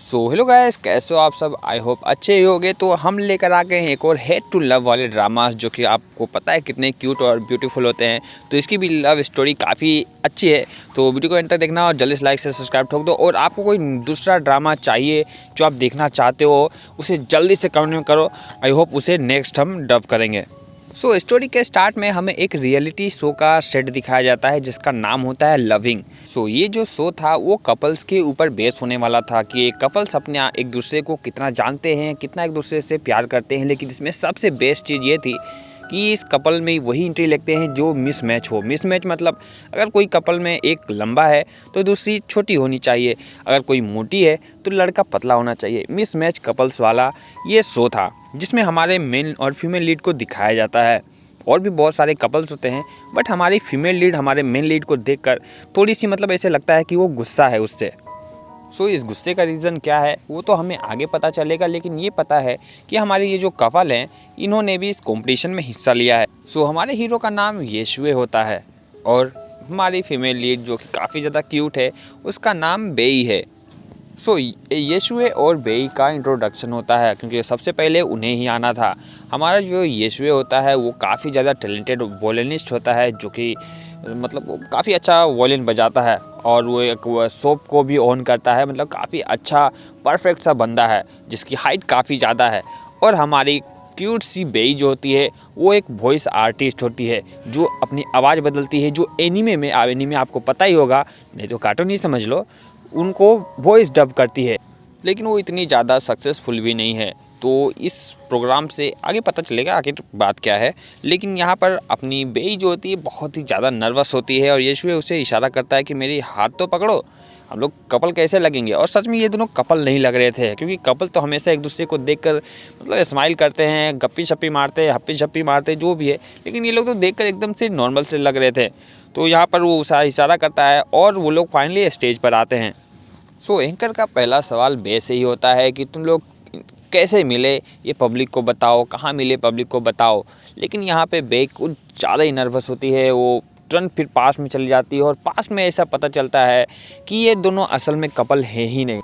So hello guys, कैसे हो आप सब। आई होप अच्छे ही होंगे। तो हम लेकर आ गए हैं एक और हेट टू लव वाले ड्रामास, जो कि आपको पता है कितने क्यूट और ब्यूटीफुल होते हैं। तो इसकी भी लव स्टोरी काफ़ी अच्छी है। तो वीडियो को एंड तक देखना और जल्दी से लाइक से सब्सक्राइब ठोक दो। और आपको कोई दूसरा ड्रामा चाहिए जो आप देखना चाहते हो, उसे जल्दी से कमेंट में करो। आई होप उसे नेक्स्ट हम डब करेंगे। स्टोरी के स्टार्ट में हमें एक रियलिटी शो का सेट दिखाया जाता है जिसका नाम होता है लविंग। ये जो शो था वो कपल्स के ऊपर बेस होने वाला था कि कपल्स अपने एक दूसरे को कितना जानते हैं, कितना एक दूसरे से प्यार करते हैं। लेकिन इसमें सबसे बेस्ट चीज़ ये थी कि इस कपल में वही एंट्री लेते हैं जो मिसमैच हो। मिसमैच मतलब अगर कोई कपल में एक लंबा है तो दूसरी छोटी होनी चाहिए, अगर कोई मोटी है तो लड़का पतला होना चाहिए। मिसमैच कपल्स वाला ये शो था जिसमें हमारे मेल और फीमेल लीड को दिखाया जाता है। और भी बहुत सारे कपल्स होते हैं, बट हमारी फीमेल लीड हमारे मेन लीड को देखकर थोड़ी सी ऐसे लगता है कि वो गुस्सा है उससे। इस गुस्से का रीज़न क्या है वो तो हमें आगे पता चलेगा, लेकिन ये पता है कि हमारे ये जो कपल हैं इन्होंने भी इस कंपटीशन में हिस्सा लिया है। हमारे हीरो का नाम येशुए होता है और हमारी फीमेल लीड जो कि काफ़ी ज़्यादा क्यूट है उसका नाम बेई है। येशुए और बेई का इंट्रोडक्शन होता है क्योंकि सबसे पहले उन्हें ही आना था। हमारा जो येशुए होता है वो काफ़ी ज़्यादा टैलेंटेड वॉयलिनिस्ट होता है, जो कि वो काफ़ी अच्छा वॉयलिन बजाता है और वो एक सोप को भी ऑन करता है। काफ़ी अच्छा परफेक्ट सा बंदा है जिसकी हाइट काफ़ी ज़्यादा है। और हमारी क्यूट सी बेई जो होती है वो एक वॉइस आर्टिस्ट होती है जो अपनी आवाज़ बदलती है, जो एनीमे आपको पता ही होगा, नहीं तो कार्टून ही समझ लो, उनको वॉइस डब करती है। लेकिन वो इतनी ज़्यादा सक्सेसफुल भी नहीं है। तो इस प्रोग्राम से आगे पता चलेगा आखिर बात क्या है। लेकिन यहाँ पर अपनी बेई जो होती है बहुत ही ज़्यादा नर्वस होती है और येशुए उसे इशारा करता है कि मेरी हाथ तो पकड़ो, हम लोग कपल कैसे लगेंगे। और सच में ये दोनों कपल नहीं लग रहे थे, क्योंकि कपल तो हमेशा एक दूसरे को देखकर स्माइल करते हैं, गप्पी शप्पी मारते हैं, हप्पी शप्पी मारते हैं, जो भी है। लेकिन ये लोग तो देखकर एकदम से नॉर्मल से लग रहे थे। तो यहाँ पर वो इशारा करता है और वो लोग फाइनली स्टेज पर आते हैं। एंकर का पहला सवाल बे से ही होता है कि तुम लोग कैसे मिले ये पब्लिक को बताओ, कहाँ मिले पब्लिक को बताओ। लेकिन यहाँ पे बे कुछ ज़्यादा ही नर्वस होती है, वो तुरंत फिर पास में चली जाती है और पास में ऐसा पता चलता है कि ये दोनों असल में कपल है ही नहीं।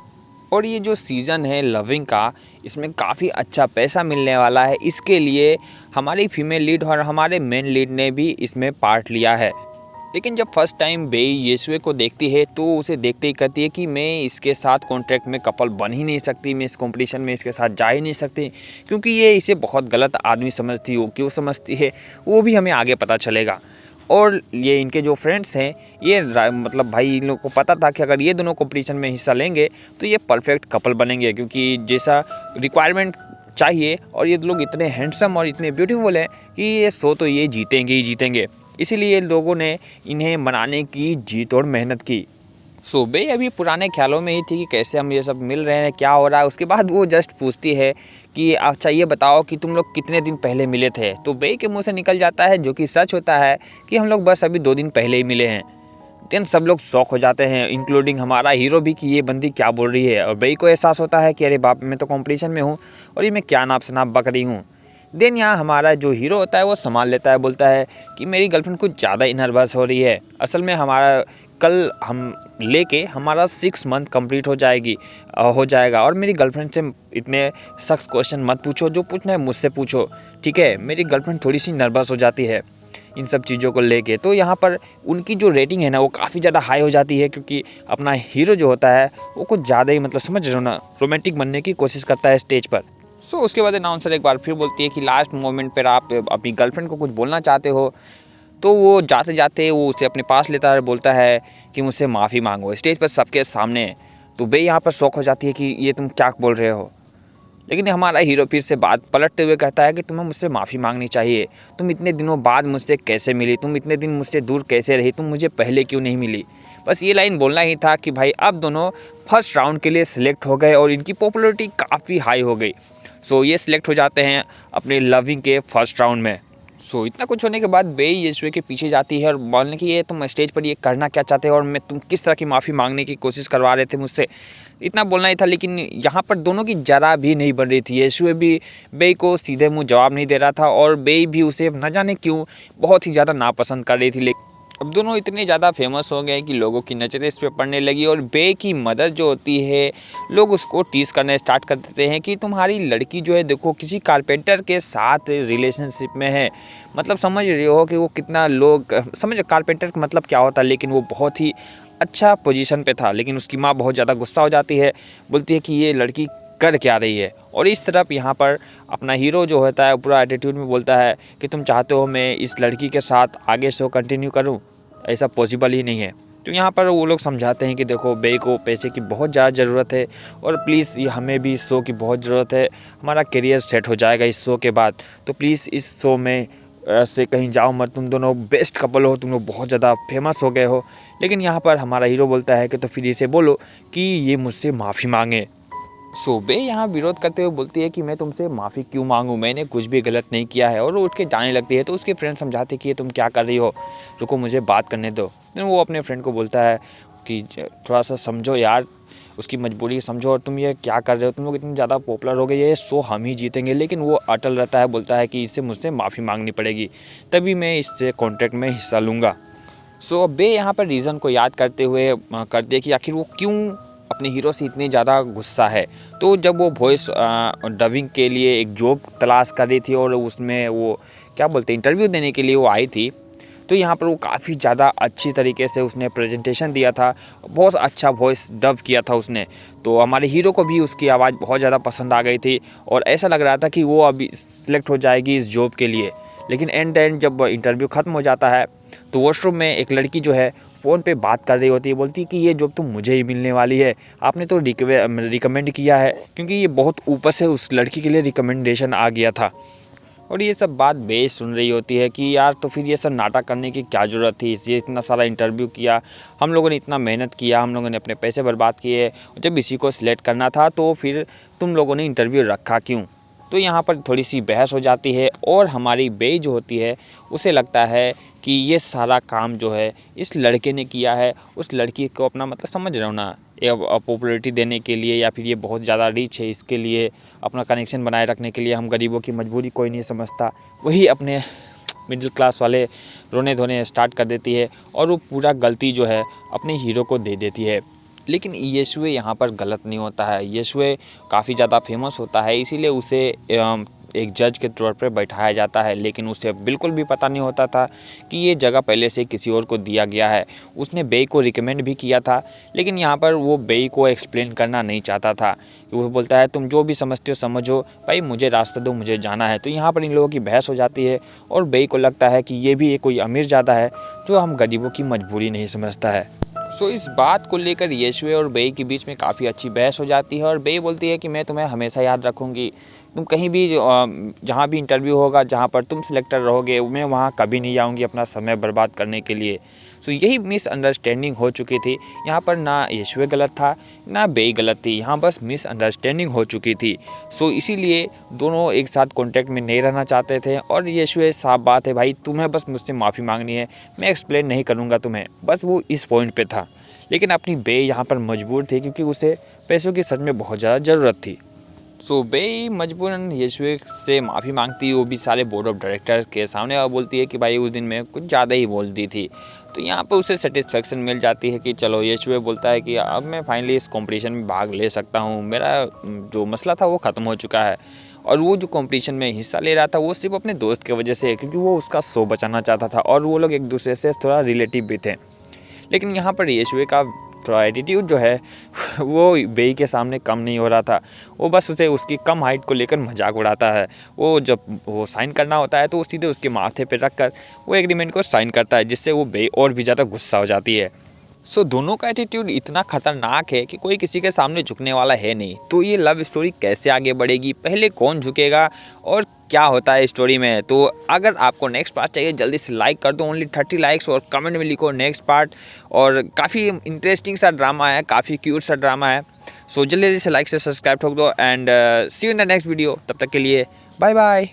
और ये जो सीज़न है लविंग का, इसमें काफ़ी अच्छा पैसा मिलने वाला है। इसके लिए हमारी फीमेल लीड और हमारे मेन लीड ने भी इसमें पार्ट लिया है। लेकिन जब फर्स्ट टाइम बेई येशुए को देखती है तो उसे देखते ही कहती है कि मैं इसके साथ कॉन्ट्रैक्ट में कपल बन ही नहीं सकती, मैं इस कंपटीशन में इसके साथ जा ही नहीं सकती, क्योंकि ये इसे बहुत गलत आदमी समझती हो। क्यों समझती है वो भी हमें आगे पता चलेगा। और ये इनके जो फ्रेंड्स हैं ये भाई इन लोगों को पता था कि अगर ये दोनों कंपटीशन में हिस्सा लेंगे तो ये परफेक्ट कपल बनेंगे, क्योंकि जैसा रिक्वायरमेंट चाहिए। और ये लोग इतने हैंडसम और इतने ब्यूटीफुल हैं कि ये शो तो ये जीतेंगे ही जीतेंगे। इसीलिए लोगों ने इन्हें मनाने की जीत और मेहनत की। बे अभी पुराने ख्यालों में ही थी कि कैसे हम ये सब मिल रहे हैं, क्या हो रहा है। उसके बाद वो जस्ट पूछती है कि अच्छा ये बताओ कि तुम लोग कितने दिन पहले मिले थे। तो बे के मुंह से निकल जाता है, जो कि सच होता है, कि हम लोग बस अभी 2 दिन पहले ही मिले हैं। देन सब लोग शॉक हो जाते हैं, इंक्लूडिंग हमारा हीरो भी, कि ये बंदी क्या बोल रही है। और बे को एहसास होता है कि अरे बाप, मैं तो कॉम्पिटिशन में हूँ और ये मैं क्या नाप शनाप बक रही हूँ। देन यहाँ हमारा जो हीरो होता है वो संभाल लेता है, बोलता है कि मेरी गर्लफ्रेंड कुछ ज़्यादा ही नर्वस हो रही है। असल में हमारा कल हम लेके हमारा 6 मंथ कंप्लीट हो जाएगा। और मेरी गर्लफ्रेंड से इतने सख्त क्वेश्चन मत पूछो, जो पूछना है मुझसे पूछो, ठीक है। मेरी गर्लफ्रेंड थोड़ी सी नर्वस हो जाती है इन सब चीज़ों को लेके। तो यहाँ पर उनकी जो रेटिंग है ना वो काफ़ी ज़्यादा हाई हो जाती है, क्योंकि अपना हीरो जो होता है वो कुछ ज़्यादा ही समझ रहे हो ना, रोमांटिक बनने की कोशिश करता है स्टेज पर। उसके बाद अनाउंसर एक बार फिर बोलती है कि लास्ट मोमेंट पर आप अपनी गर्लफ्रेंड को कुछ बोलना चाहते हो। तो वो जाते जाते वो उसे अपने पास लेता है, बोलता है कि मुझसे माफ़ी मांगो स्टेज पर सबके सामने। तो बे यहाँ पर शौक हो जाती है कि ये तुम क्या बोल रहे हो। लेकिन हमारा हीरो फिर से बात पलटते हुए कहता है कि तुम्हें मुझसे माफ़ी मांगनी चाहिए। तुम इतने दिनों बाद मुझसे कैसे मिली, तुम इतने दिन मुझसे दूर कैसे रही, तुम मुझे पहले क्यों नहीं मिली। बस ये लाइन बोलना ही था कि भाई अब दोनों फर्स्ट राउंड के लिए सिलेक्ट हो गए और इनकी पॉपुलैरिटी काफ़ी हाई हो गई। ये सिलेक्ट हो जाते हैं अपने लविंग के फर्स्ट राउंड में। इतना कुछ होने के बाद बे येशुए के पीछे जाती है और बोलने की ये तुम स्टेज पर ये करना क्या चाहते हो और तुम किस तरह की माफ़ी मांगने की कोशिश करवा रहे थे मुझसे, इतना बोलना ही था। लेकिन यहाँ पर दोनों की जरा भी नहीं बन रही थी। येशुए भी बे को सीधे मुंह जवाब नहीं दे रहा था और बे भी उसे न जाने क्यों बहुत ही ज़्यादा नापसंद कर रही थी। अब दोनों इतने ज़्यादा फेमस हो गए कि लोगों की नज़रें इस पे पड़ने लगी और बे की मदर जो होती है लोग उसको टीज़ करने स्टार्ट कर देते हैं कि तुम्हारी लड़की जो है देखो किसी कारपेंटर के साथ रिलेशनशिप में है। मतलब समझ रहे हो कि वो कितना लोग समझ कारपेंटर का मतलब क्या होता है, लेकिन वो बहुत ही अच्छा पोजीशन पे था। लेकिन उसकी माँ बहुत ज़्यादा गुस्सा हो जाती है, बोलती है कि ये लड़की कर क्या रही है। और इस तरफ यहाँ पर अपना हीरो जो होता है पूरा एटीट्यूड में बोलता है कि तुम चाहते हो मैं इस लड़की के साथ आगे शो कंटिन्यू करूँ, ऐसा पॉसिबल ही नहीं है। तो यहाँ पर वो लोग समझाते हैं कि देखो बे को पैसे की बहुत ज़्यादा ज़रूरत है और प्लीज़ ये हमें भी इस शो की बहुत ज़रूरत है, हमारा करियर सेट हो जाएगा इस शो के बाद, तो प्लीज़ इस शो में ऐसे कहीं जाओ मत, तुम दोनों बेस्ट कपल हो, तुम लोग बहुत ज़्यादा फेमस हो गए हो। लेकिन यहाँ पर हमारा हीरो बोलता है कि तो फिर इसे बोलो कि ये मुझसे माफ़ी मांगे। सो बे यहाँ विरोध करते हुए बोलती है कि मैं तुमसे माफ़ी क्यों मांगूं, मैंने कुछ भी गलत नहीं किया है। और वो उठ के जाने लगती है तो उसके फ्रेंड समझाते कि ये तुम क्या कर रही हो, रुको मुझे बात करने दो। तो वो अपने फ्रेंड को बोलता है कि थोड़ा सा समझो यार, उसकी मजबूरी समझो, और तुम ये क्या कर रहे हो, तुम लोग इतनी ज़्यादा पॉपुलर हो गए, ये शो हम ही जीतेंगे। लेकिन वो अटल रहता है, बोलता है कि इससे मुझसे माफ़ी मांगनी पड़ेगी, तभी मैं इससे कॉन्ट्रैक्ट में हिस्सा लूँगा। सो बे यहाँ पर रीज़न को याद करते हुए करते कि आखिर वो क्यों अपने हीरो से इतनी ज़्यादा गुस्सा है। तो जब वो वॉइस डबिंग के लिए एक जॉब तलाश कर रही थी और उसमें वो क्या बोलते हैं इंटरव्यू देने के लिए वो आई थी, तो यहाँ पर वो काफ़ी ज़्यादा अच्छी तरीके से उसने प्रेजेंटेशन दिया था, बहुत अच्छा वॉइस डब किया था उसने। तो हमारे हीरो को भी उसकी आवाज़ बहुत ज़्यादा पसंद आ गई थी और ऐसा लग रहा था कि वो अभी सिलेक्ट हो जाएगी इस जॉब के लिए। लेकिन एंड जब इंटरव्यू ख़त्म हो जाता है तो वॉशरूम में एक लड़की जो है फ़ोन पे बात कर रही होती है, बोलती है कि ये जॉब तो मुझे ही मिलने वाली है, आपने तो रिकमेंड किया है, क्योंकि ये बहुत ऊपर से उस लड़की के लिए रिकमेंडेशन आ गया था। और ये सब बात बे सुन रही होती है कि यार तो फिर ये सब नाटक करने की क्या ज़रूरत थी, ये इतना सारा इंटरव्यू किया, हम लोगों ने इतना मेहनत किया, हम लोगों ने अपने पैसे बर्बाद किए, जब इसी को सिलेक्ट करना था तो फिर तुम लोगों ने इंटरव्यू रखा क्यों। तो यहाँ पर थोड़ी सी बहस हो जाती है और हमारी बे जो होती है उसे लगता है कि ये सारा काम जो है इस लड़के ने किया है, उस लड़की को अपना मतलब समझ रहे हो ना, पॉपुलैरिटी देने के लिए, या फिर ये बहुत ज़्यादा रिच है इसके लिए, अपना कनेक्शन बनाए रखने के लिए। हम गरीबों की मजबूरी कोई नहीं समझता, वही अपने मिडिल क्लास वाले रोने धोने स्टार्ट कर देती है और वो पूरा गलती जो है अपने हीरो को दे देती है। लेकिन येशुए यहाँ पर गलत नहीं होता है, येशुए काफ़ी ज़्यादा फेमस होता है, इसीलिए उसे एक जज के तौर पर बैठाया जाता है। लेकिन उसे बिल्कुल भी पता नहीं होता था कि ये जगह पहले से किसी और को दिया गया है। उसने बे को रिकमेंड भी किया था, लेकिन यहाँ पर वो बे को एक्सप्लेन करना नहीं चाहता था। वो बोलता है तुम जो भी समझते हो समझो, भाई मुझे रास्ता दो, मुझे जाना है। तो यहाँ पर इन लोगों की बहस हो जाती है और बे को लगता है कि ये भी कोई अमीर ज़्यादा है जो हम गरीबों की मजबूरी नहीं समझता है। सो इस बात को लेकर येशुए और बे के बीच में काफ़ी अच्छी बहस हो जाती है और बे बोलती है कि मैं तुम्हें हमेशा याद रखूँगी, तुम कहीं भी जहाँ भी इंटरव्यू होगा, जहाँ पर तुम सिलेक्टर रहोगे, मैं वहाँ कभी नहीं आऊँगी अपना समय बर्बाद करने के लिए। सो यही मिसअंडरस्टैंडिंग हो चुकी थी यहाँ पर, ना येशुए गलत था ना बे गलत थी, यहाँ बस मिसअंडरस्टैंडिंग हो चुकी थी। सो इसीलिए दोनों एक साथ कॉन्टैक्ट में नहीं रहना चाहते थे और येशुए साफ बात है भाई, तुम्हें बस मुझसे माफ़ी मांगनी है, मैं एक्सप्लेन नहीं करूँगा तुम्हें, बस वो इस पॉइंट पे था। लेकिन अपनी बे यहाँ पर मजबूर थी क्योंकि उसे पैसों की सच में बहुत ज़्यादा ज़रूरत थी। सो बे मजबूरन येशुए से माफ़ी मांगती है, वो भी सारे बोर्ड ऑफ डायरेक्टर के सामने, और बोलती है कि भाई उस दिन मैं कुछ ज़्यादा ही बोल दी थी। तो यहाँ पर उसे सेटिस्फेक्शन मिल जाती है कि चलो, येशुए बोलता है कि अब मैं फाइनली इस कंपटीशन में भाग ले सकता हूँ, मेरा जो मसला था वो ख़त्म हो चुका है। और वो जो कंपटीशन में हिस्सा ले रहा था वो सिर्फ अपने दोस्त की वजह से, क्योंकि वो उसका शो बचाना चाहता था और वो लोग एक दूसरे से थोड़ा रिलेटिव भी थे। लेकिन यहाँ पर येशुए का थोड़ा एटीट्यूड जो है वो बे के सामने कम नहीं हो रहा था। वो बस उसे उसकी कम हाइट को लेकर मजाक उड़ाता है। वो जब वो साइन करना होता है तो वो सीधे उसके माथे पे रख कर वो एग्रीमेंट को साइन करता है, जिससे वो बे और भी ज़्यादा गुस्सा हो जाती है। सो दोनों का एटीट्यूड इतना खतरनाक है कि कोई किसी के सामने झुकने वाला है नहीं। तो ये लव स्टोरी कैसे आगे बढ़ेगी, पहले कौन झुकेगा और क्या होता है स्टोरी में। तो अगर आपको नेक्स्ट पार्ट चाहिए जल्दी से लाइक कर दो, ओनली 30 लाइक्स, और कमेंट में लिखो नेक्स्ट पार्ट। और काफ़ी इंटरेस्टिंग सा ड्रामा है, काफ़ी क्यूट सा ड्रामा है। सो जल्दी से लाइक से सब्सक्राइब ठोक दो and see you in the next video. तब तक के लिए बाय बाय।